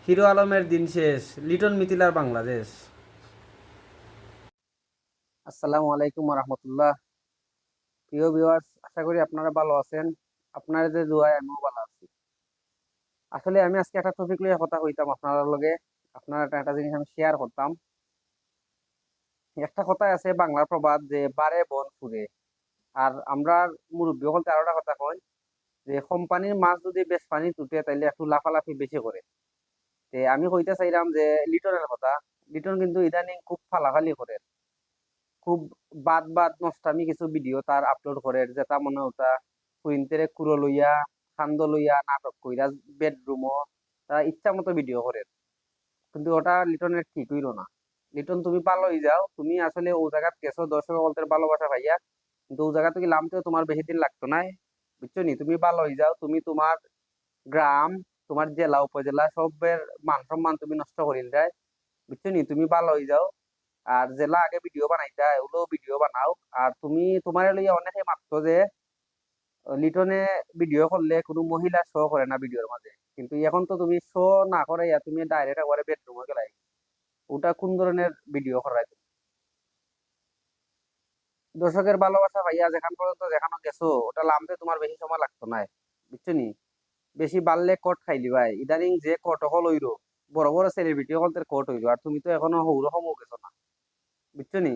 Hero আলমের দিন শেষ, লিটন মিতিলার বাংলাদেশ। আসসালামু আলাইকুম রহমতুল্লাহ। প্রিয় ভিউয়ার্স, আশা করি আপনারা ভালো আছেন। আপনাদের দোয়ায় আমিও ভালো আছি। আসলে আমি আজকে একটা টপিক নিয়ে কথা হইতাম আপনার লগে। আপনার একটা জিনিস আমি শেয়ার করতাম। একটা কথাই আছে বাংলার প্রবাদ যে বারে বন ফুরে। আর আমরা মুরব্বী হল আরোটা কথা কই যে কোম্পানির মাছ যদি বেশ পানি তুটে তাইলে একটু লাফালাফি বেশি করে। তে আমি কইতে চাইলাম যে লিটনের কথা। লিটন কিন্তু ইদানিং খুব ফালাফালি করে, খুব বাদ বাদ নষ্টামি কিছু ভিডিও তার আপলোড করে, যেটা মনে হতা কুইন্তেরে কুড়ো লইয়া খান্দ লইয়া নাটক কইরা বেডরুমও তারা ইচ্ছা মতো ভিডিও করে। কিন্তু ওটা লিটনের ঠিক হইল না। লিটন তুমি ভালো হয়ে যাও, তুমি আসলে ও জায়গাত গেছো দর্শক বলতে ভালোবাসা ভাইয়া, কিন্তু ও জায়গা থেকে নামতেও তোমার বেশি দিন লাগতো না। বুঝছো নি? তুমি ভালো হয়ে যাও, তুমি তোমার গ্রাম, তোমার জেলা উপজেলা সবের মান সম্মান তুমি নষ্ট করিল যায়। বুঝছো নি? তুমি ভালো হয়ে যাও। আর জেলা আগে ভিডিও বানাইতা ওগুলো ভিডিও বানাও। আর তুমি তোমার লইয়া অনেকে মাত্র যে লিটনে ভিডিও করলে কোনো মহিলা শো করে না ভিডিওর মাঝে, কিন্তু এখন তো তুমি শো না করে তুমি ডাইরেক্ট একবারে বেডরুমে গেলাই। ওটা কোন ধরনের ভিডিও করাই তুমি? দর্শকের ভালোবাসা ভাইয়া যেখান পর্যন্ত দেখানো গেছো, ওটা লামতে তোমার বেশি সময় লাগতো না। বুঝছো নি? বেশি বাড়লে কোট খাইলি ভাই। ইদানিং যে কোট হল হইলো, বড় বড় সেলিব্রিটি হল কোট হইলো, আর তুমি তো এখনো হৌরকমও গেছো না। বুঝছো নি?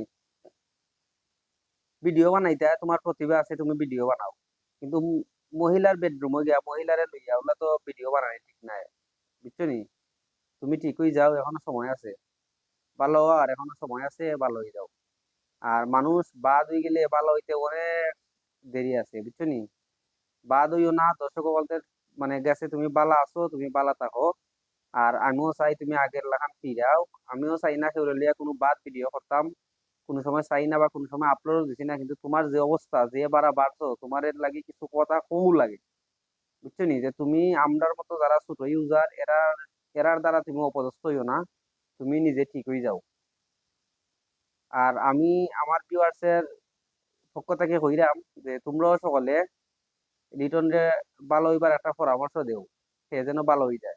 ভিডিও বানাইতে তোমার প্রতিভা আছে, তুমি ভিডিও বানাও, কিন্তু মহিলার বেডরুমে গিয়া মহিলারে লইয়া ওগুলা তো ভিডিও বানাই ঠিক নাই। বুঝছো নি? তুমি ঠিকই যাও, এখনো সময় আছে। ভালো হওয়ার এখনো সময় আছে, ভালো হয়ে যাও। আর মানুষ বাদ হয়ে গেলে ভালো হইতে অনেক দেরি আছে। বুঝছো নি? বাদ হইও না, দর্শক বলতে মানে গেছে, তুমি বালা আছো, তুমি বালা থাকো। আর আমিও চাই তুমি আগের লাগান ফিরাও। আমিও চাই না কেউ লিয়া কোনো বাদ ভিডিও করতাম, কোনো সময় চাই না বা কোনো সময় আপলোড দিছি না, কিন্তু তোমার যে অবস্থা যে বাড়া বাড়ছো, তোমার এর লাগে কিছু কথা কমু লাগে। বুঝছো নি? যে তুমি আমরার মতো যারা ছোট ইউজার, এরার দ্বারা তুমি অপদস্থ হইও না, তুমি নিজে ঠিক হয়ে যাও। আর আমি আমার ভিউয়ার্স এর পক্ষ থেকে কইরাম যে তোমরাও সকলে লিটন রে ভালো হইবার একটা পরামর্শ দেও, সে যেন ভালো হয়ে যায়।